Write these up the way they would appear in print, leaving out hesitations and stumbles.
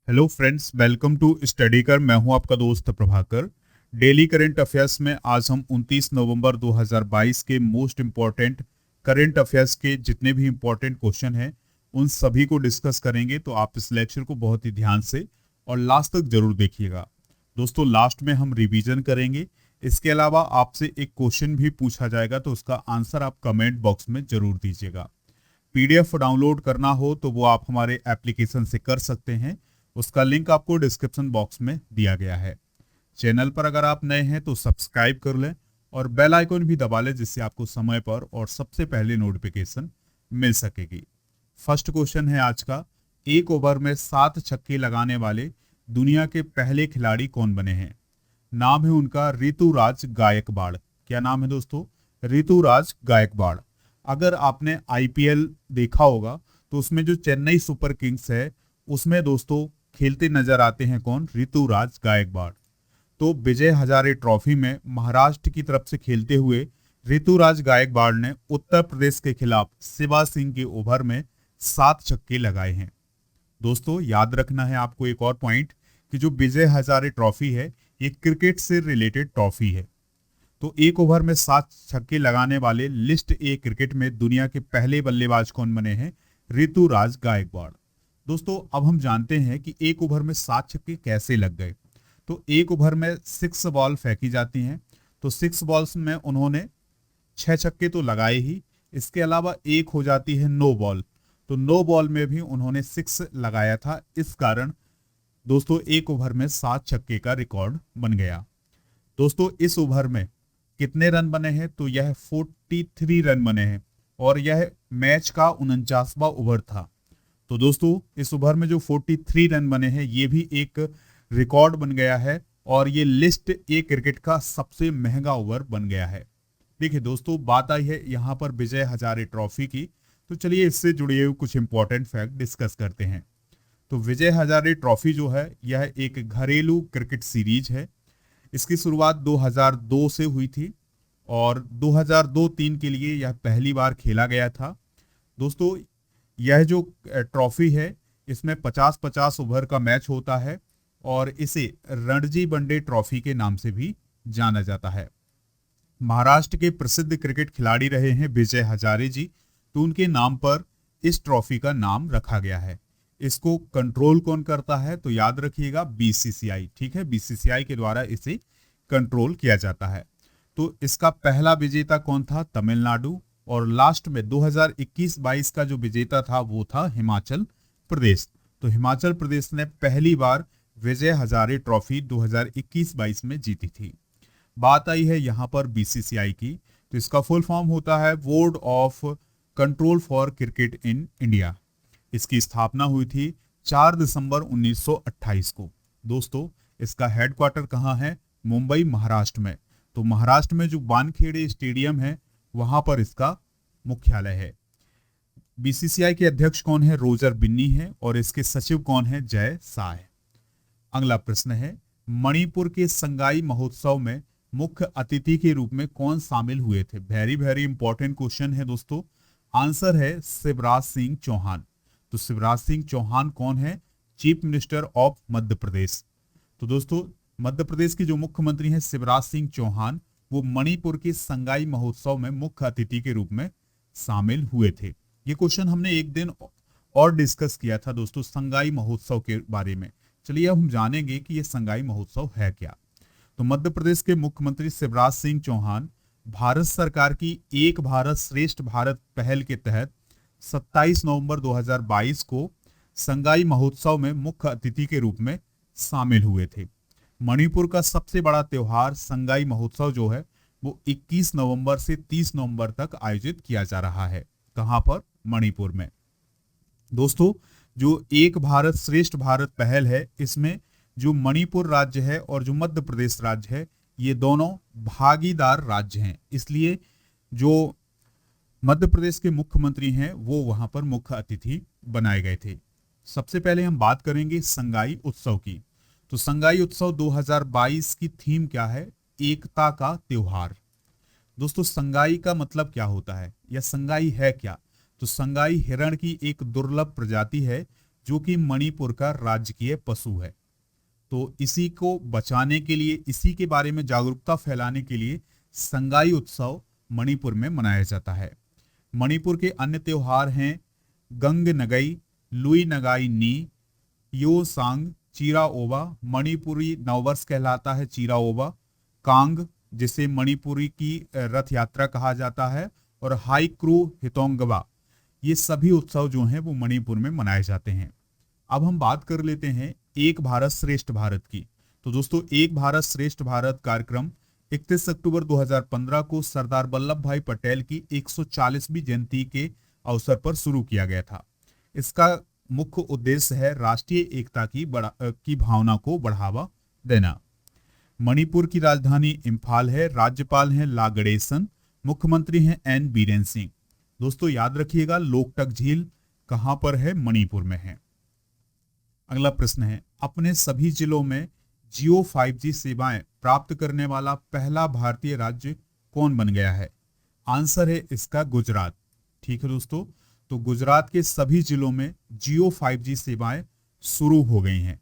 Hello friends, welcome to study कर। मैं हूं आपका दोस्त प्रभाकर। डेली करंट अफेयर्स में आज हम 29 नवंबर 2022 के मोस्ट इम्पॉर्टेंट करंट अफेयर्स के जितने भी इम्पॉर्टेंट क्वेश्चन हैं उन सभी को डिस्कस करेंगे। तो आप इस लेक्चर को बहुत ही ध्यान से और लास्ट तक जरूर देखिएगा। दोस्तों, लास्ट में हम रिवीजन करेंगे। इसके अलावा आपसे एक क्वेश्चन भी पूछा जाएगा, तो उसका आंसर आप कमेंट बॉक्स में जरूर दीजिएगा। पीडीएफ डाउनलोड करना हो तो वो आप हमारे एप्लीकेशन से कर सकते हैं। उसका लिंक आपको डिस्क्रिप्शन बॉक्स में दिया गया है। चैनल पर अगर आप नए हैं तो सब्सक्राइब कर लें और बेल आइकन भी दबा लें, जिससे आपको समय पर और सबसे पहले नोटिफिकेशन मिल सकेगी। फर्स्ट क्वेश्चन है आज का, एक ओवर में 7 छक्के लगाने वाले दुनिया के पहले खिलाड़ी कौन बने हैं? नाम है उनका ऋतुराज गायकवाड़। क्या नाम है दोस्तों? ऋतुराज गायकवाड़। अगर आपने आईपीएल देखा होगा तो उसमें जो चेन्नई सुपर किंग्स है उसमें दोस्तों खेलते नजर आते हैं कौन? ऋतुराज गायकवाड़। तो विजय हजारे ट्रॉफी में महाराष्ट्र की तरफ से खेलते हुए ऋतुराज गायकवाड़ ने उत्तर प्रदेश के खिलाफ शिवा सिंह के ओवर में 7 छक्के लगाए हैं। दोस्तों, याद रखना है आपको एक और पॉइंट कि जो विजय हजारे ट्रॉफी है ये क्रिकेट से रिलेटेड ट्रॉफी है। तो एक ओवर में 7 छक्के लगाने वाले लिस्ट ए क्रिकेट में दुनिया के पहले बल्लेबाज कौन बने हैं? ऋतुराज गायकवाड़। दोस्तों, अब हम जानते हैं कि एक ओवर में 7 छक्के कैसे लग गए। तो एक ओवर में 6 बॉल फेंकी जाती हैं, तो 6 बॉल्स में उन्होंने 6 छक्के तो लगाए ही, इसके अलावा एक हो जाती है नो बॉल, तो नो बॉल में भी उन्होंने 6 लगाया था। इस कारण दोस्तों एक ओवर में 7 छक्के का रिकॉर्ड बन गया। दोस्तों, इस ओवर में कितने रन बने हैं? तो यह 43 रन बने हैं और यह मैच का 49वां ओवर था। तो दोस्तों, इस ओवर में जो 43 रन बने हैं ये भी एक रिकॉर्ड बन गया है और ये लिस्ट ए क्रिकेट का सबसे महंगा ओवर बन गया है। देखिए दोस्तों, बात आई है यहाँ पर विजय हजारे ट्रॉफी की, तो चलिए इससे जुड़े हुए कुछ इंपॉर्टेंट फैक्ट डिस्कस करते हैं। तो विजय हजारे ट्रॉफी जो है यह एक घरेलू क्रिकेट सीरीज है। इसकी शुरुआत 2002 से हुई थी और 2002-3 के लिए यह पहली बार खेला गया था। दोस्तों, यह जो ट्रॉफी है इसमें 50-50 ओवर का मैच होता है और इसे रणजी वनडे ट्रॉफी के नाम से भी जाना जाता है। महाराष्ट्र के प्रसिद्ध क्रिकेट खिलाड़ी रहे हैं विजय हजारे जी, तो उनके नाम पर इस ट्रॉफी का नाम रखा गया है। इसको कंट्रोल कौन करता है? तो याद रखिएगा बीसीसीआई। ठीक है, बीसीसीआई के द्वारा इसे कंट्रोल किया जाता है। तो इसका पहला विजेता कौन था? तमिलनाडु। और लास्ट में 2021-22 का जो विजेता था वो था हिमाचल प्रदेश। तो हिमाचल प्रदेश ने पहली बार विजय हजारे ट्रॉफी 2021-22 में जीती थी। बात आई है यहाँ पर बीसीसीआई की, तो इसका फुल फॉर्म होता है board of control for cricket in India. इसकी स्थापना हुई थी 4 दिसंबर 1928 को। दोस्तों, इसका हेडक्वार्टर कहाँ है? मुंबई, महाराष्ट्र में। तो महाराष्ट्र में जो वानखेड़े स्टेडियम है वहां पर इसका मुख्यालय है। बीसीसीआई के अध्यक्ष कौन है? रोजर बिन्नी है और इसके सचिव कौन है? जय शाह है। अगला प्रश्न है, मणिपुर के संगाई महोत्सव में मुख्य अतिथि के रूप में कौन शामिल हुए थे? वेरी वेरी इंपॉर्टेंट क्वेश्चन है दोस्तों। आंसर है शिवराज सिंह चौहान। तो शिवराज सिंह चौहान कौन है? Chief minister of Madhya Pradesh. तो दोस्तों, मध्य प्रदेश के जो मुख्यमंत्री हैं शिवराज सिंह चौहान, वो मणिपुर के संगाई महोत्सव में मुख्य अतिथि के रूप में शामिल हुए थे। ये क्वेश्चन हमने एक दिन और डिस्कस किया था दोस्तों, संगाई महोत्सव के बारे में। चलिए अब हम जानेंगे कि ये संगाई महोत्सव है क्या। तो मध्य प्रदेश के मुख्यमंत्री शिवराज सिंह चौहान भारत सरकार की एक भारत श्रेष्ठ भारत पहल के तहत 27 नवंबर 2022 को संगाई महोत्सव में मुख्य अतिथि के रूप में शामिल हुए थे। मणिपुर का सबसे बड़ा त्योहार संगाई महोत्सव जो है वो 21 नवंबर से 30 नवंबर तक आयोजित किया जा रहा है। कहां पर? मणिपुर में। दोस्तों, जो एक भारत श्रेष्ठ भारत पहल है इसमें जो मणिपुर राज्य है और जो मध्य प्रदेश राज्य है ये दोनों भागीदार राज्य हैं, इसलिए जो मध्य प्रदेश के मुख्यमंत्री हैं वो वहां पर मुख्य अतिथि बनाए गए थे। सबसे पहले हम बात करेंगे संगाई उत्सव की। तो संगाई उत्सव 2022 की थीम क्या है? एकता का त्योहार। दोस्तों, संगाई का मतलब क्या होता है या संगाई है क्या? तो संगाई हिरण की एक दुर्लभ प्रजाति है जो कि मणिपुर का राजकीय पशु है। तो इसी को बचाने के लिए, इसी के बारे में जागरूकता फैलाने के लिए संगाई उत्सव मणिपुर में मनाया जाता है। मणिपुर के अन्य त्योहार हैं गंग नगई, लुई नगाई नी, यो सांग, चीरा ओबा, मणिपुरी नववर्ष कहलाता है चीरा ओबा, कांग जिसे मणिपुरी की रथ यात्रा कहा जाता है, और हाई क्रू हितोंगबा। ये सभी उत्सव जो हैं वो मणिपुर में मनाए जाते हैं। अब हम बात कर लेते हैं एक भारत श्रेष्ठ भारत की। तो दोस्तों, एक भारत श्रेष्ठ भारत कार्यक्रम 31 अक्टूबर 2015 को सरदार वल्लभ भाई पटेल की 140वीं जयंती के अवसर पर शुरू किया गया था। इसका मुख्य उद्देश्य है राष्ट्रीय एकता की भावना को बढ़ावा देना। मणिपुर की राजधानी इम्फाल है, राज्यपाल हैं ला गणेशन, मुख्यमंत्री हैं एन बीरेन सिंह। दोस्तों याद रखिएगा, लोकटक झील कहां पर है? मणिपुर में है। अगला प्रश्न है, अपने सभी जिलों में जियो 5G सेवाएं प्राप्त करने वाला पहला भारतीय राज्य कौन बन गया है? आंसर है इसका गुजरात। ठीक है दोस्तों, तो गुजरात के सभी जिलों में जियो 5G सेवाएं शुरू हो गई हैं।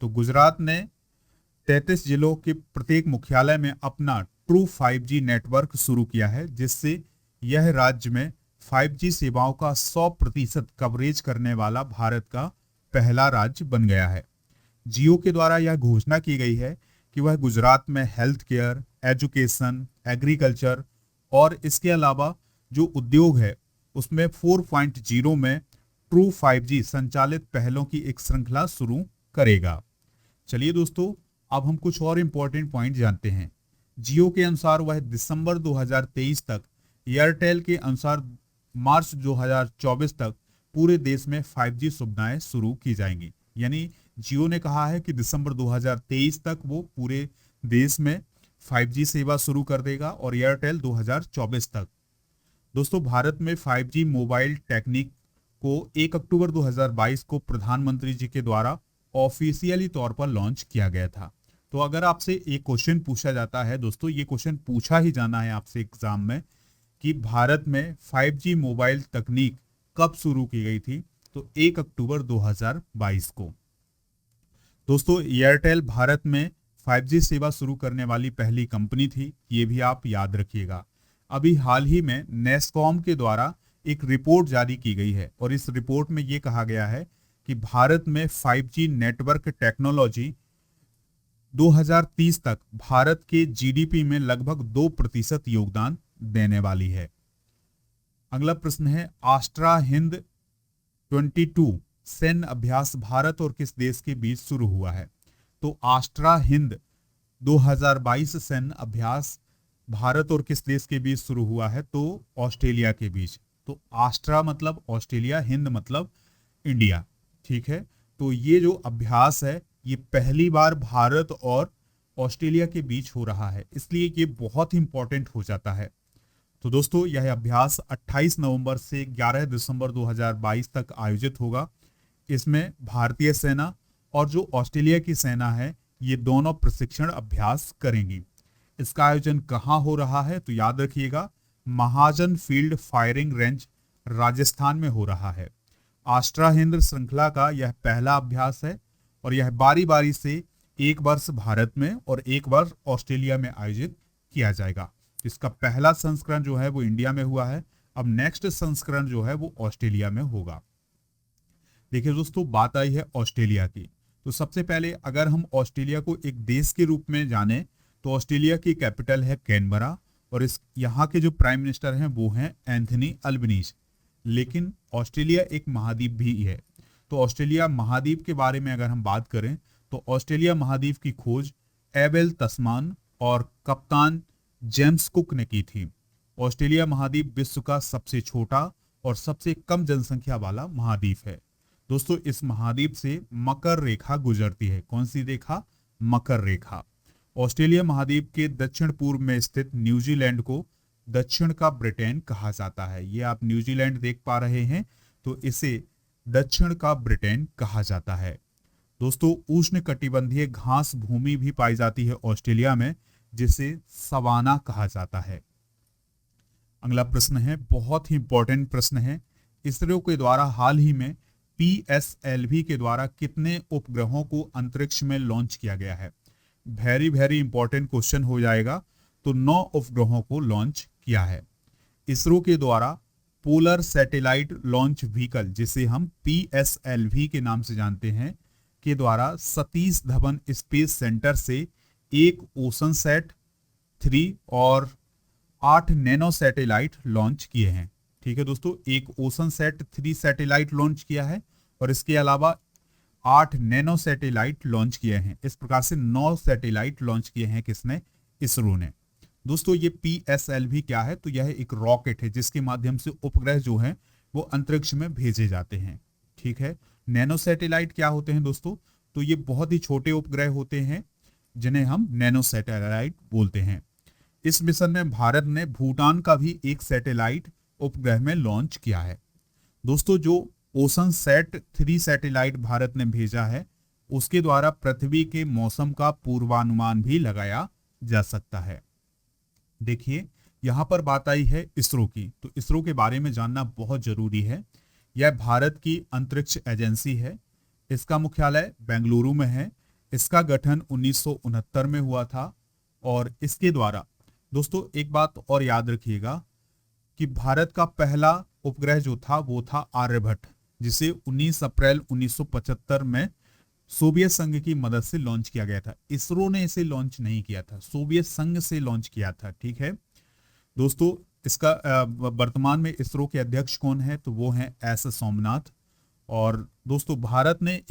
तो गुजरात ने 33 जिलों के प्रत्येक मुख्यालय में अपना ट्रू 5G नेटवर्क शुरू किया है, जिससे यह राज्य में 5G सेवाओं का 100% कवरेज करने वाला भारत का पहला राज्य बन गया है। जियो के द्वारा यह घोषणा की गई है कि वह गुजरात में हेल्थ केयर, एजुकेशन, एग्रीकल्चर और इसके अलावा जो उद्योग है उसमें 4.0 में ट्रू 5G संचालित पहलों की एक श्रृंखला शुरू करेगा। चलिए दोस्तों, अब हम कुछ और इंपॉर्टेंट पॉइंट जानते हैं। जियो के अनुसार वह दिसंबर 2023 तक, एयरटेल के अनुसार मार्च 2024 तक पूरे देश में 5G सुविधाएं शुरू की जाएंगी। यानी जियो ने कहा है कि दिसंबर 2023 तक वो पूरे देश में 5G सेवा शुरू कर देगा और एयरटेल 2024 तक। दोस्तों, भारत में 5G मोबाइल टेक्निक को 1 अक्टूबर 2022 को प्रधानमंत्री जी के द्वारा ऑफिशियली तौर पर लॉन्च किया गया था। तो अगर आपसे एक क्वेश्चन पूछा जाता है दोस्तों, ये क्वेश्चन पूछा ही जाना है आपसे एग्जाम में कि भारत में 5G मोबाइल तकनीक कब शुरू की गई थी, तो 1 अक्टूबर 2022 को। दोस्तों, एयरटेल भारत में 5G सेवा शुरू करने वाली पहली कंपनी थी, ये भी आप याद रखिएगा। अभी हाल ही में नेस्कॉम के द्वारा एक रिपोर्ट जारी की गई है और इस रिपोर्ट में ये कहा गया है कि भारत में 5G नेटवर्क टेक्नोलॉजी 2030 तक भारत के जीडीपी में लगभग 2% योगदान देने वाली है। अगला प्रश्न है, आस्ट्रा हिंद 22 सैन्य अभ्यास भारत और किस देश के बीच शुरू हुआ है? तो आस्ट्रा हिंद 2022 सैन्य अभ्यास भारत और किस देश के बीच शुरू हुआ है? तो ऑस्ट्रेलिया के बीच। तो आस्ट्रा मतलब ऑस्ट्रेलिया, हिंद मतलब इंडिया। ठीक है, तो ये जो अभ्यास है ये पहली बार भारत और ऑस्ट्रेलिया के बीच हो रहा है, इसलिए ये बहुत ही इंपॉर्टेंट हो जाता है। तो दोस्तों, यह अभ्यास 28 नवंबर से 11 दिसंबर 2022 तक आयोजित होगा। इसमें भारतीय सेना और जो ऑस्ट्रेलिया की सेना है ये दोनों प्रशिक्षण अभ्यास करेंगी। इसका आयोजन कहाँ हो रहा है? तो याद रखिएगा, महाजन फील्ड फायरिंग रेंज राजस्थान में हो रहा है। आस्ट्रा हिंद श्रृंखला का यह पहला अभ्यास है और यह बारी बारी से एक वर्ष भारत में और एक वर्ष ऑस्ट्रेलिया में आयोजित किया जाएगा। इसका पहला संस्करण जो है वो इंडिया में हुआ है, अब नेक्स्ट संस्करण जो है वो ऑस्ट्रेलिया में होगा। देखिए दोस्तों, बात आई है ऑस्ट्रेलिया की, तो सबसे पहले अगर हम ऑस्ट्रेलिया को एक देश के रूप में जाने तो ऑस्ट्रेलिया की कैपिटल है कैनबरा और इस यहाँ के जो प्राइम मिनिस्टर हैं वो हैं एंथनी अल्बनीज। लेकिन ऑस्ट्रेलिया एक महाद्वीप भी है, तो ऑस्ट्रेलिया महाद्वीप के बारे में अगर हम बात करें तो ऑस्ट्रेलिया महाद्वीप की खोज एबेल तस्मान और कप्तान जेम्स कुक ने की थी। ऑस्ट्रेलिया महाद्वीप विश्व का सबसे छोटा और सबसे कम जनसंख्या वाला महाद्वीप है। दोस्तों, इस महाद्वीप से मकर रेखा गुजरती है। कौन सी रेखा? मकर रेखा। ऑस्ट्रेलिया महाद्वीप के दक्षिण पूर्व में स्थित न्यूजीलैंड को दक्षिण का ब्रिटेन कहा जाता है। ये आप न्यूजीलैंड देख पा रहे हैं, तो इसे दक्षिण का ब्रिटेन कहा जाता है। दोस्तों, उष्ण कटिबंधीय घास भूमि भी पाई जाती है ऑस्ट्रेलिया में, जिसे सवाना कहा जाता है। अगला प्रश्न है, बहुत ही इंपॉर्टेंट प्रश्न है। इसरो के द्वारा हाल ही में PSLV के द्वारा कितने उपग्रहों को अंतरिक्ष में लॉन्च किया गया है? वेरी वेरी इंपॉर्टेंट क्वेश्चन हो जाएगा। तो 9 उपग्रहों को लॉन्च किया है। इसरो के द्वारा पोलर सैटेलाइट लॉन्च व्हीकल, जिसे हम PSLV के नाम से जानते हैं, के द्वारा सतीश धवन स्पेस सेंटर से एक ओशन सेट 3 और 8 नैनो सैटेलाइट लॉन्च किए हैं। ठीक है दोस्तों, एक ओशन सेट 3 सैटेलाइट लॉन्च किया है और इसके अलावा 8 नैनो सैटेलाइट लॉन्च किए हैं। इस प्रकार से 9 सैटेलाइट लॉन्च किए हैं किसने? इसरो ने। दोस्तों ये PSLV क्या है? तो यह एक रॉकेट है जिसके माध्यम से उपग्रह जो हैं वो अंतरिक्ष में भेजे जाते हैं। ठीक है। नैनो सैटेलाइट क्या होते हैं दोस्तों? तो ये बहुत ही छोटे उपग्रह होते हैं जिन्हें हम नैनो सैटेलाइट बोलते हैं। इस मिशन में भारत ने भूटान का भी एक सैटेलाइट उपग्रह में लॉन्च किया है। दोस्तों जो ओशन सेट 3 सैटेलाइट भारत ने भेजा है उसके द्वारा पृथ्वी के मौसम का पूर्वानुमान भी लगाया जा सकता है। देखिए यहां पर बात आई है इसरो की, तो इसरो के बारे में जानना बहुत जरूरी है। यह भारत की अंतरिक्ष एजेंसी है। इसका मुख्यालय बेंगलुरु में है। इसका गठन 1969 में हुआ था और इसके द्वारा दोस्तों एक बात और याद रखिएगा कि भारत का पहला उपग्रह जो था वो था आर्यभट्ट, जिसे 19 अप्रैल 1975 में सोवियत संघ की मदद से लॉन्च किया गया था। इसरो ने इसे लॉन्च नहीं किया था, सोवियत संघ से लॉन्च किया था। ठीक है दोस्तों, इसका वर्तमान में इसरो के अध्यक्ष कौन है? तो वो हैं एस सोमनाथ। और दोस्तों भारत ने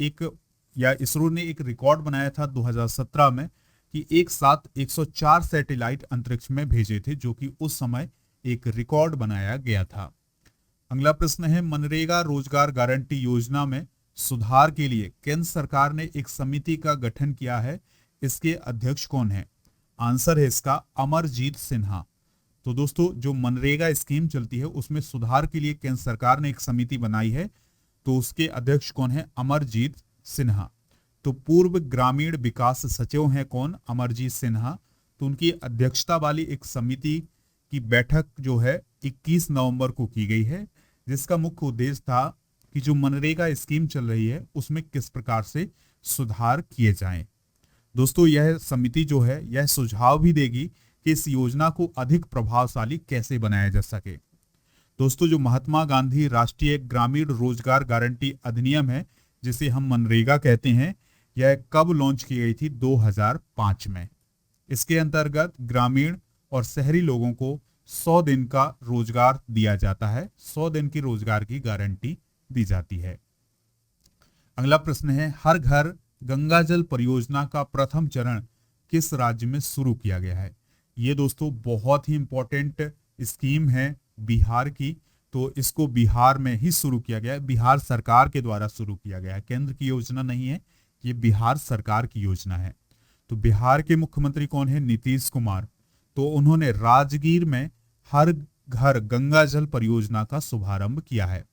इसरो ने एक रिकॉर्ड बनाया था 2017 में कि एक साथ 104 सैटेलाइट अंतरिक्ष में भेजे थे, जो कि उस समय एक रिकॉर्ड बनाया गया था। अगला प्रश्न है, मनरेगा रोजगार गारंटी योजना में सुधार के लिए केंद्र सरकार ने एक समिति का गठन किया है। इसके अध्यक्ष कौन है? आंसर है इसका अमरजीत सिन्हा। तो दोस्तों जो मनरेगा स्कीम चलती है उसमें सुधार के लिए केंद्र सरकार ने एक समिति बनाई है, तो उसके अध्यक्ष कौन है? अमरजीत सिन्हा। तो पूर्व ग्रामीण विकास सचिव हैं कौन? अमरजीत सिन्हा। तो उनकी अध्यक्षता वाली एक समिति की बैठक जो है 21 नवंबर को की गई है, जिसका मुख्य उद्देश्य था कि जो मनरेगा स्कीम चल रही है उसमें किस प्रकार से सुधार किए जाएं। दोस्तों यह समिति जो है यह सुझाव भी देगी कि इस योजना को अधिक प्रभावशाली कैसे बनाया जा सके। दोस्तों जो महात्मा गांधी राष्ट्रीय ग्रामीण रोजगार गारंटी अधिनियम है, जिसे हम मनरेगा कहते हैं, यह कब लॉन्च की गई थी? 2005 में। इसके अंतर्गत ग्रामीण और शहरी लोगों को 100 दिन का रोजगार दिया जाता है। 100 दिन की रोजगार की गारंटी दी जाती है। अगला प्रश्न है, हर घर गंगा जल परियोजना का प्रथम चरण किस राज्य में शुरू किया गया है? ये दोस्तों बहुत ही इंपॉर्टेंट स्कीम है बिहार की। तो इसको बिहार में ही शुरू किया गया है, बिहार सरकार के द्वारा शुरू किया गया है। केंद्र की योजना नहीं है, ये बिहार सरकार की योजना है। तो बिहार के मुख्यमंत्री कौन है? नीतीश कुमार। तो उन्होंने राजगीर में हर घर गंगा जल परियोजना का शुभारंभ किया है।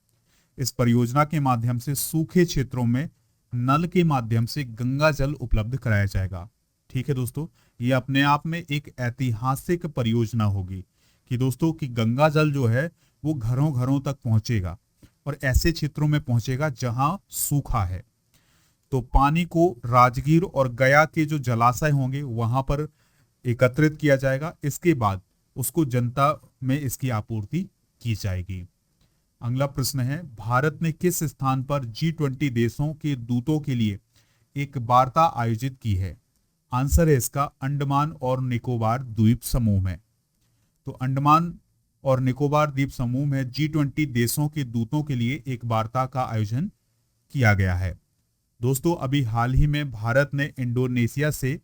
इस परियोजना के माध्यम से सूखे क्षेत्रों में नल के माध्यम से गंगा जल उपलब्ध कराया जाएगा। ठीक है दोस्तों, ये अपने आप में एक ऐतिहासिक परियोजना होगी कि दोस्तों कि गंगा जल जो है वो घरों घरों तक पहुंचेगा और ऐसे क्षेत्रों में पहुंचेगा जहां सूखा है। तो पानी को राजगीर और गया के जो जलाशय होंगे वहां पर एकत्रित किया जाएगा। इसके बाद उसको जनता में इसकी आपूर्ति की जाएगी। अगला प्रश्न है, भारत ने किस स्थान पर G20 देशों के दूतों के लिए एक वार्ता आयोजित की है? आंसर है इसका अंडमान और निकोबार द्वीप समूह में। तो अंडमान और निकोबार द्वीप समूह में G20 देशों के दूतों के लिए एक वार्ता का आयोजन किया गया है। दोस्तों अभी हाल ही में भारत ने इंडोनेशिया से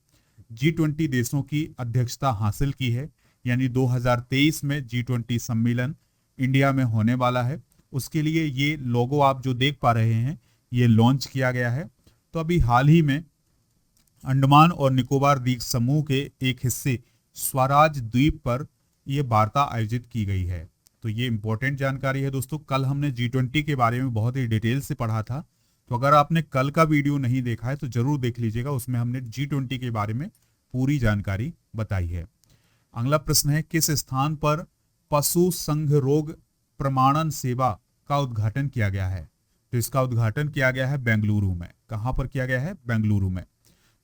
G20 देशों की अध्यक्षता हासिल की है, यानी 2023 में G20 सम्मेलन इंडिया में होने वाला है। उसके लिए ये लोगो आप जो देख पा रहे हैं ये लॉन्च किया गया है। तो अभी हाल ही में अंडमान और निकोबार द्वीप समूह के एक हिस्से स्वराज द्वीप पर यह वार्ता आयोजित की गई है। तो ये इंपॉर्टेंट जानकारी है दोस्तों। कल हमने G20 के बारे में बहुत ही डिटेल से पढ़ा था, तो अगर आपने कल का वीडियो नहीं देखा है तो जरूर देख लीजिएगा, उसमें हमने G20 के बारे में पूरी जानकारी बताई है। अगला प्रश्न है, किस स्थान पर पशु संघ रोग प्रमाणन सेवा का उद्घाटन किया गया है? तो इसका उद्घाटन किया गया है बेंगलुरु में। कहां पर किया गया है? बेंगलुरु में।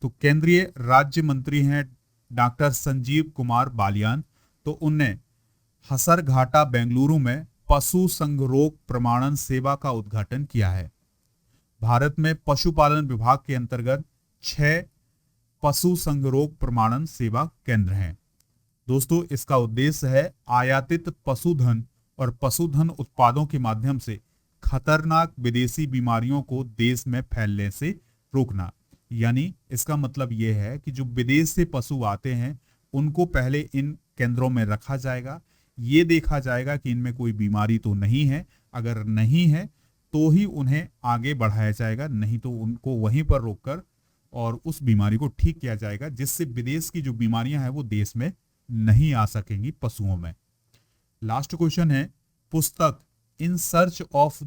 तो केंद्रीय राज्य मंत्री हैं डॉक्टर संजीव कुमार बालियान, तो उनने हसरघाटा बेंगलुरु में पशु संगरोग प्रमाणन सेवा का उद्घाटन किया है। भारत में पशुपालन विभाग के अंतर्गत 6 पशु संगरोग प्रमाणन सेवा केंद्र हैं। दोस्तों, इसका उद्देश्य है आयातित पशुधन और पशुधन उत्पादों के माध्यम से खतरनाक विदेशी बीमारियों को देश में फैलने से रोकना। यानी इसका मतलब यह है कि जो विदेश से पशु आते हैं उनको पहले इन केंद्रों में रखा जाएगा, ये देखा जाएगा कि इनमें कोई बीमारी तो नहीं है, अगर नहीं है तो ही उन्हें आगे बढ़ाया जाएगा, नहीं तो उनको वहीं पर रोककर और उस बीमारी को ठीक किया जाएगा, जिससे विदेश की जो बीमारियां हैं वो देश में नहीं आ सकेंगी पशुओं में। लास्ट क्वेश्चन है, पुस्तक in search of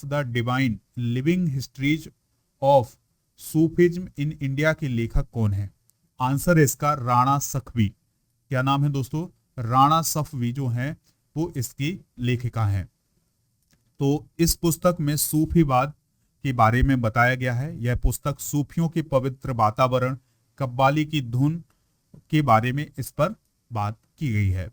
the divine living histories of Sufism in India के लेखक कौन है? आंसर है इसका राणा सखवी। क्या नाम है दोस्तों? राणा सखवी जो है वो इसकी लेखिका है। तो इस पुस्तक में सूफीवाद के बारे में बताया गया है। यह पुस्तक सूफियों के पवित्र वातावरण, कव्वाली की धुन के बारे में इस पर बात की गई है।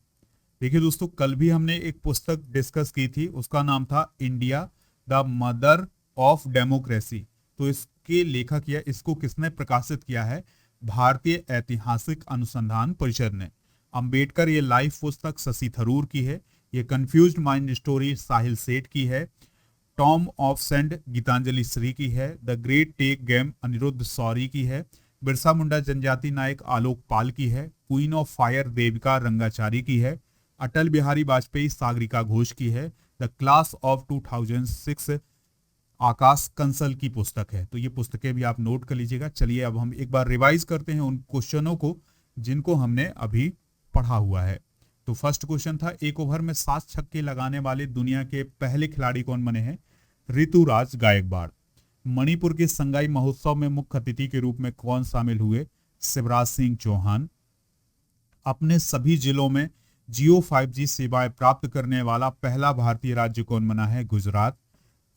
देखिए दोस्तों, कल भी हमने एक पुस्तक डिस्कस की थी, उसका नाम था India the mother of democracy. तो इसके लेखक या इसको किसने प्रकाशित किया है? भारतीय ऐतिहासिक अनुसंधान परिषद ने। अंबेडकर ये लाइफ पुस्तक शशि थरूर की है। ये कंफ्यूज्ड माइंड स्टोरी साहिल सेठ की है। Tomb of sand Geetanjali Shree की है। The great tech game Anirudh Suri की है। बिरसा मुंडा जनजाति नायक आलोक पाल की है। Queen of fire Devika Rangachari की है। अटल बिहारी वाजपेयी सागरिका घोष की है। द क्लास ऑफ 2006 आकाश कंसल की पुस्तक है। तो ये पुस्तकें भी आप नोट कर लीजिएगा। चलिए अब हम एक बार रिवाइज करते हैं उन क्वेश्चनों को जिनको हमने अभी पढ़ा हुआ है। तो फर्स्ट क्वेश्चन था, एक ओवर में 7 छक्के लगाने वाले दुनिया के पहले खिलाड़ी कौन बने हैं? ऋतुराज गायकवाड़। मणिपुर के संगाई महोत्सव में मुख्य अतिथि के रूप में कौन शामिल हुए? शिवराज सिंह चौहान। अपने सभी जिलों में जियो 5G सेवाएं प्राप्त करने वाला पहला भारतीय राज्य कौन बना है? गुजरात।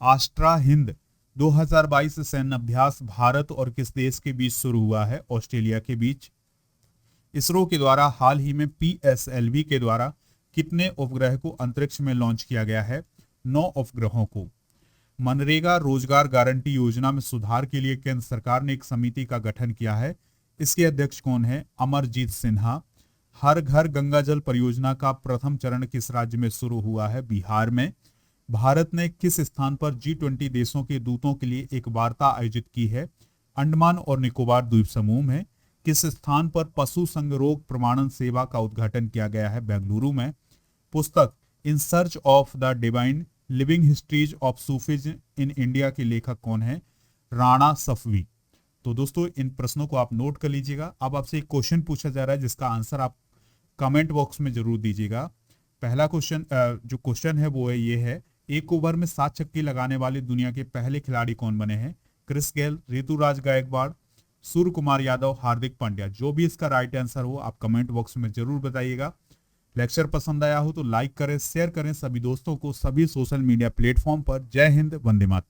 आस्ट्रा हिंद 2022 सैन्य अभ्यास भारत और किस देश के बीच शुरू हुआ है? ऑस्ट्रेलिया के बीच। इसरो के द्वारा हाल ही में PSLV के द्वारा कितने उपग्रह को अंतरिक्ष में लॉन्च किया गया है? 9 उपग्रहों को। मनरेगा रोजगार गारंटी योजना में सुधार के लिए केंद्र सरकार ने एक समिति का गठन किया है। इसके अध्यक्ष कौन है? अमरजीत सिन्हा। हर घर गंगा जल परियोजना का प्रथम चरण किस राज्य में शुरू हुआ है? बिहार में। भारत ने किस स्थान पर G20 देशों के दूतों के लिए एक वार्ता आयोजित की है? अंडमान और निकोबार द्वीप समूह में। किस स्थान पर पशु संगरोग प्रमाणन सेवा का उद्घाटन किया गया है? बेंगलुरु में। पुस्तक in search of the divine living histories of Sufism in India के लेखक कौन है? राणा सखवी। तो दोस्तों, इन प्रश्नों को आप नोट कर लीजिएगा। अब आपसे एक क्वेश्चन पूछा जा रहा है जिसका आंसर आप कमेंट बॉक्स में जरूर दीजिएगा। पहला क्वेश्चन जो क्वेश्चन है वो है ये है, एक ओवर में 7 छक्के लगाने वाले दुनिया के पहले खिलाड़ी कौन बने हैं? Chris Gayle, Rituraj Gaekwad, Surya Kumar Yadav, Hardik Pandya. जो भी इसका राइट आंसर हो आप कमेंट बॉक्स में जरूर बताइएगा। लेक्चर पसंद आया हो तो लाइक करें, शेयर करें सभी दोस्तों को, सभी सोशल मीडिया प्लेटफॉर्म पर। जय हिंद, वंदे मातरम।